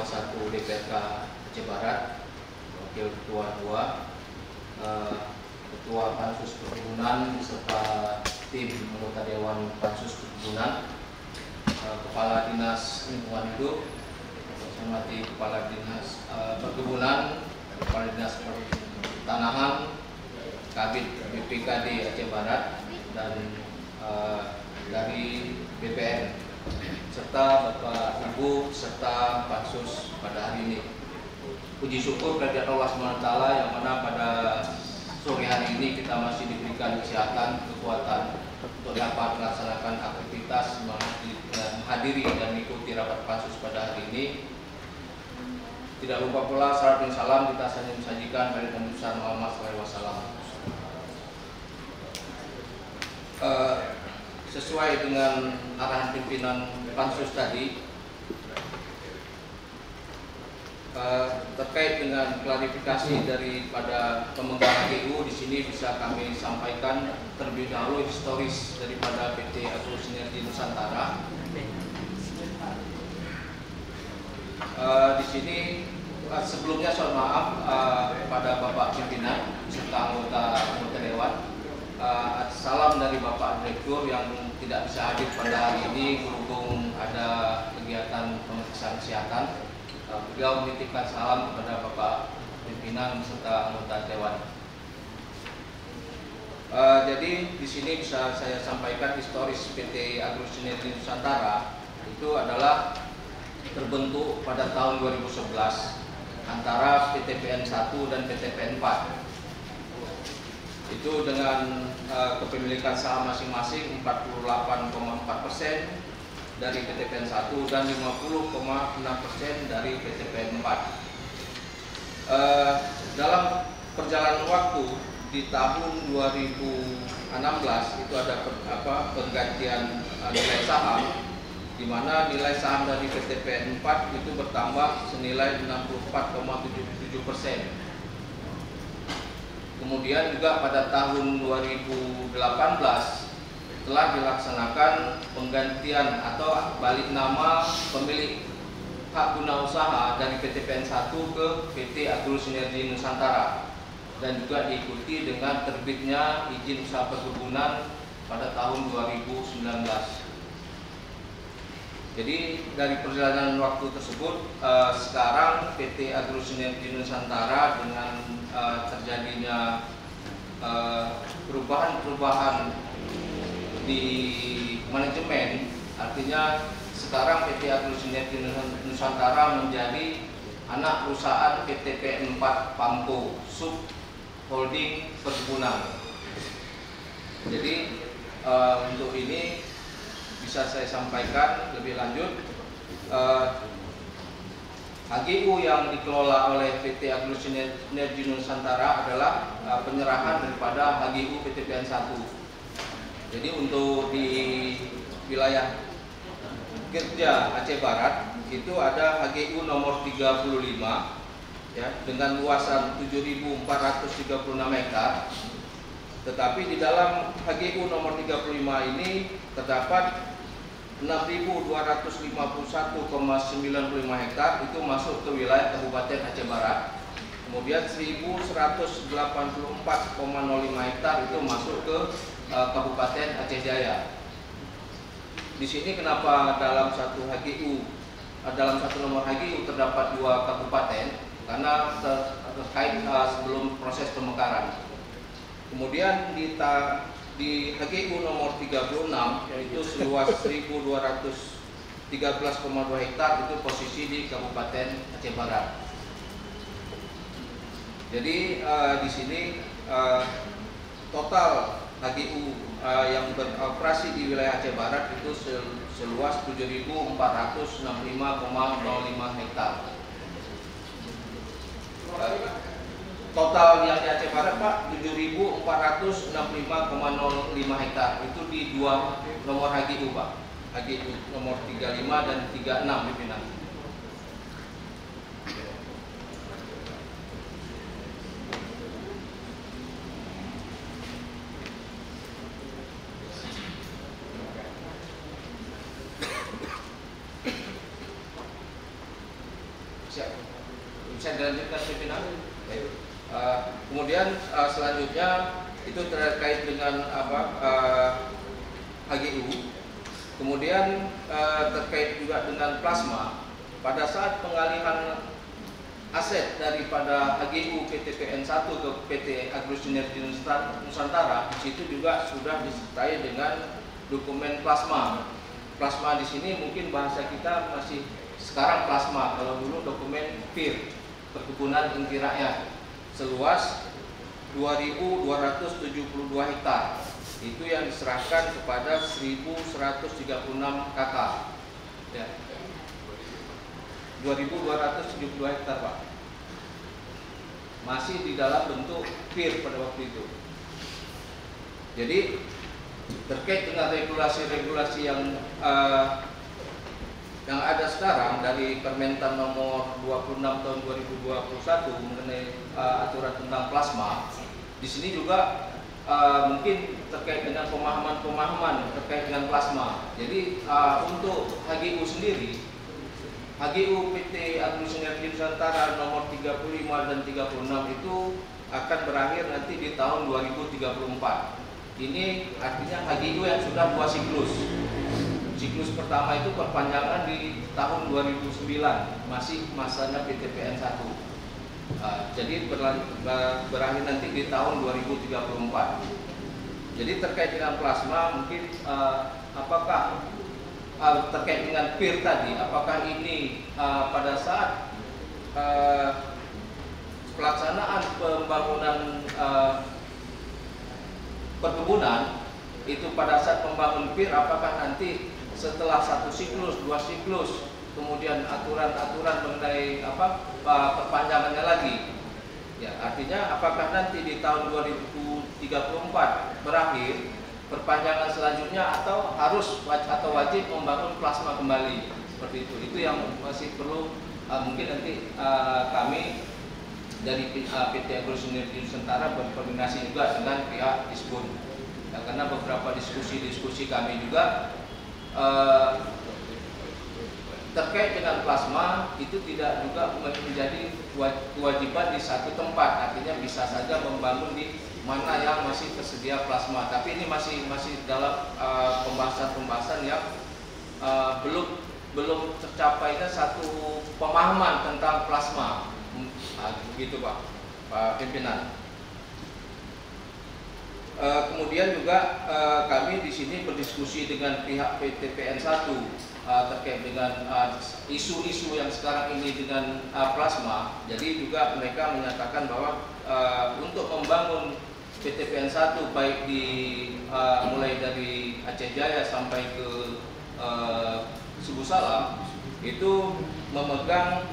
Ketua 1 DPRK Aceh Barat, Wakil Ketua 2, Ketua Pansus Perkebunan beserta tim anggota Dewan Pansus Perkebunan, Kepala Dinas Lingkungan Hidup, saya hormati Kepala Dinas Perkebunan, Kepala Dinas Pertanahan, Kabid BPKD Aceh Barat, dan dari BPN, serta Bapak Ibu serta Pansus pada hari ini. Puji syukur kehadirat Allah SWT yang mana pada sore hari ini kita masih diberikan kesehatan, kekuatan untuk dapat melaksanakan aktivitas, menghadiri dan mengikuti rapat Pansus pada hari ini. Tidak lupa pula salam dan salam kita sajikan dari Nabi besar Muhammad SAW. Sesuai dengan arahan pimpinan Pansus tadi, terkait dengan klarifikasi daripada pemegang HGU, di sini bisa kami sampaikan terlebih dahulu historis daripada PT Agrosinergi Nusantara. Di sini sebelumnya mohon maaf pada Bapak pimpinan serta anggota Dewan. Salam dari Bapak Direktur yang tidak bisa hadir pada hari ini berhubung ada kegiatan pemeriksaan kesehatan. Beliau menitipkan salam kepada Bapak pimpinan serta anggota Dewan. Jadi di sini bisa saya sampaikan historis PT Agrosinergi Nusantara itu adalah terbentuk pada tahun 2011 antara PTPN 1 dan PTPN 4. Itu dengan kepemilikan saham masing-masing 48,4% dari PTPN 1 dan 50,6% dari PTPN 4. Dalam perjalanan waktu di tahun 2016 itu ada penggantian nilai saham, di mana nilai saham dari PTPN 4 itu bertambah senilai 64,77%. Kemudian juga pada tahun 2018 telah dilaksanakan penggantian atau balik nama pemilik hak guna usaha dari PTPN 1 ke PT Agrosinergi Nusantara, dan juga diikuti dengan terbitnya izin usaha perkebunan pada tahun 2019. Jadi dari perjalanan waktu tersebut, sekarang PT Agrosinergi Nusantara dengan terjadinya perubahan-perubahan di manajemen, artinya sekarang PT Agrosinergi Nusantara menjadi anak perusahaan PTPN 4 Pamko Sub Holding Perkebunan. Jadi untuk ini bisa saya sampaikan lebih lanjut, HGU yang dikelola oleh PT Agrosinergi Nusantara adalah penyerahan daripada HGU PTPN 1. Jadi untuk di wilayah kerja Aceh Barat itu ada HGU nomor 35 ya, dengan luasan 7.436 hektar. Tetapi di dalam HGU nomor 35 ini terdapat 6.251,95 hektar itu masuk ke wilayah Kabupaten Aceh Barat. Kemudian 1.184,05 hektar itu masuk ke Kabupaten Aceh Jaya. Di sini kenapa dalam satu HGU, dalam satu nomor HGU terdapat dua kabupaten? Karena terkait sebelum proses pemekaran. Kemudian di HGU nomor 36 yaitu seluas 1.213,2 hektar itu posisi di Kabupaten Aceh Barat. Jadi di sini total HGU yang beroperasi di wilayah Aceh Barat itu seluas 7.465,05 hektar. Total yang di Aceh Barat Pak 7.465,05 hektar itu di dua nomor HGU Pak, HGU nomor 35 dan 36 pimpinan. Siap. Bisa dilanjutkan pimpinan. Kemudian selanjutnya itu terkait dengan HGU. Kemudian terkait juga dengan plasma. Pada saat pengalihan aset daripada HGU PT PN1 ke PT Agrosinergi Nusantara, di situ juga sudah disertai dengan dokumen plasma. Plasma di sini mungkin bahasa kita masih sekarang plasma, kalau dulu dokumen PIR, Perkebunan Inti Rakyat, seluas 2.272 hektar. Itu yang diserahkan kepada 1.136 KK. Ya. 2.272 hektar, Pak. Masih di dalam bentuk PIR pada waktu itu. Jadi terkait dengan regulasi-regulasi yang ada sekarang dari Permentan nomor 26 tahun 2021 mengenai aturan tentang plasma, di sini juga mungkin terkait dengan pemahaman terkait dengan plasma. Jadi untuk HGU sendiri, HGU PT Agrosinergi Nusantara nomor 35 dan 36 itu akan berakhir nanti di tahun 2034. Ini artinya HGU yang sudah 2 siklus. Siklus pertama itu perpanjangan di tahun 2009, masih masanya PT PN1. Jadi berakhir nanti di tahun 2034. Jadi terkait dengan plasma, mungkin apakah terkait dengan PIR tadi, apakah ini pada saat pelaksanaan pembangunan perkebunan itu pada saat membangun PIR, apakah nanti setelah 1 siklus, 2 siklus, kemudian aturan-aturan mengenai perpanjangannya lagi. Ya, artinya apakah nanti di tahun 2034 berakhir perpanjangan selanjutnya, atau harus atau wajib membangun plasma kembali seperti itu. Itu yang masih perlu mungkin nanti kami dari PT Agrosinergi Nusantara berkoordinasi juga dengan pihak Disbun. Ya, karena beberapa diskusi kami juga terkait dengan plasma itu tidak juga menjadi kewajiban di satu tempat, artinya bisa saja membangun di mana yang masih tersedia plasma. Tapi ini masih dalam pembahasan yang belum tercapainya satu pemahaman tentang plasma. Begitu Pak Pimpinan. Kemudian juga kami di sini berdiskusi dengan pihak PT PN1 terkait dengan isu-isu yang sekarang ini dengan plasma. Jadi juga mereka menyatakan bahwa untuk membangun PT PN1 baik di mulai dari Aceh Jaya sampai ke Subuh Salam itu memegang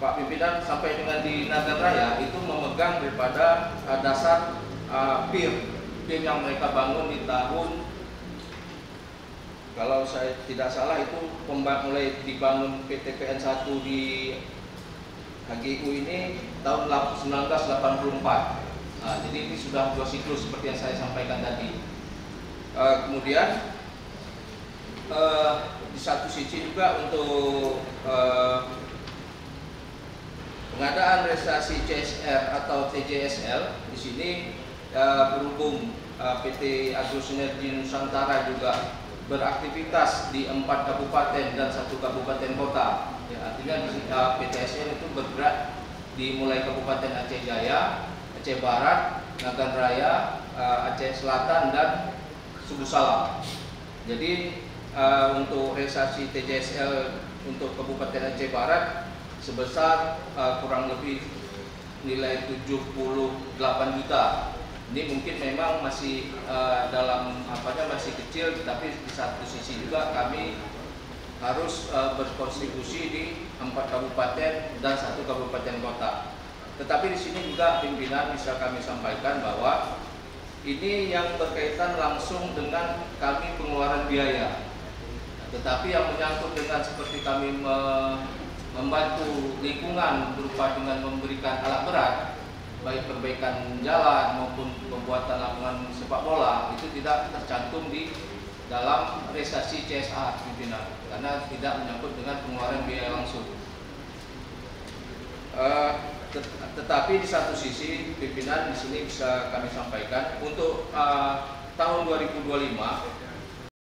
Pak Pimpinan, sampai dengan di Nagan Raya itu memegang daripada dasar PIR yang mereka bangun di tahun, kalau saya tidak salah itu mulai dibangun PT PN1 di HGU ini tahun 1984. Jadi ini sudah 2 siklus seperti yang saya sampaikan tadi. Kemudian di satu sisi juga untuk pengadaan realisasi CSR atau TJSL di sini berhubung PT Agrosinergi Nusantara juga beraktivitas di 4 kabupaten dan 1 kabupaten kota. Ya, artinya PTSL itu bergerak di mulai Kabupaten Aceh Jaya, Aceh Barat, Nagan Raya, Aceh Selatan dan Subuh Salam. Jadi untuk realisasi TJSL untuk Kabupaten Aceh Barat sebesar kurang lebih nilai 78 juta. Ini mungkin memang masih masih kecil, tapi di satu sisi juga kami harus berkontribusi di 4 kabupaten dan 1 kabupaten kota. Tetapi di sini juga pimpinan bisa kami sampaikan bahwa ini yang berkaitan langsung dengan kami pengeluaran biaya. Tetapi yang menyangkut dengan seperti kami membantu lingkungan berupa dengan memberikan alat berat, baik perbaikan jalan maupun pembuatan lapangan sepak bola, itu tidak tercantum di dalam realisasi CSR pimpinan, karena tidak menyangkut dengan pengeluaran biaya langsung. Tetapi di satu sisi pimpinan di sini bisa kami sampaikan untuk tahun 2025